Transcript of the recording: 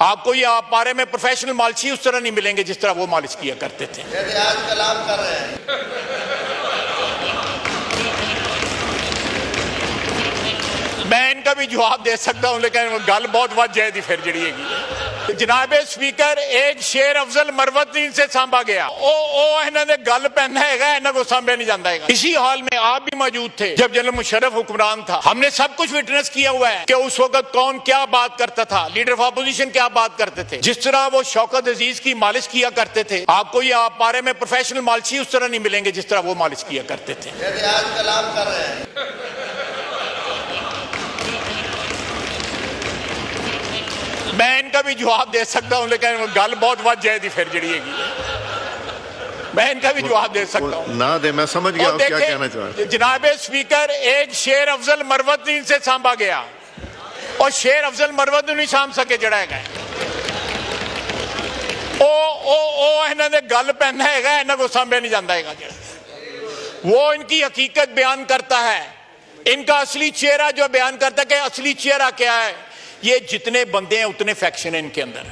आपको ये आप पारे में प्रोफेशनल मालिशी उस तरह नहीं मिलेंगे जिस तरह वो मालिश किया करते थे। आज कलाम कर रहे हैं। मैं इनका भी जवाब दे सकता हूं, लेकिन गल बहुत वध जाएगी फिर जड़ी है। जनाबे स्पीकर, एक शेर अफजल मरवती से सांभा गया, इन्होंने गल पहना है, इन्हों को सांभा नहीं जाता है। इसी हाल में आप भी मौजूद थे जब जनरल मुशर्रफ हुक्मरान था। हमने सब कुछ विटनेस किया हुआ है कि उस वक्त कौन क्या बात करता था, लीडर ऑफ अपोजिशन क्या बात करते थे, जिस तरह वो शौकत अजीज की मालिश किया करते थे। आपको ये आप पारे में प्रोफेशनल मालिशी उस तरह नहीं मिलेंगे जिस तरह वो मालिश किया करते थे। आज कलाम कर रहे हैं। मैं इनका भी जवाब दे सकता हूं, लेकिन गल बहुत वध जाएगी फिर जड़ी है। मैं इनका भी जवाब दे सकता हूं ना दे, मैं समझ गया आप क्या कहना चाह रहे हैं। जनाबे स्पीकर, एक शेर अफजल मरवती से सांभा गया और शेर अफजल मरवती नहीं सांभ सके जड़ा है। इन्होंने गल पहना है, इन्हों को सांभा नहीं जाता है। वो इनकी हकीकत बयान करता है, इनका असली चेहरा जो बयान करता है कि असली चेहरा क्या है। ये जितने बंदे हैं उतने फैक्शन है इनके अंदर।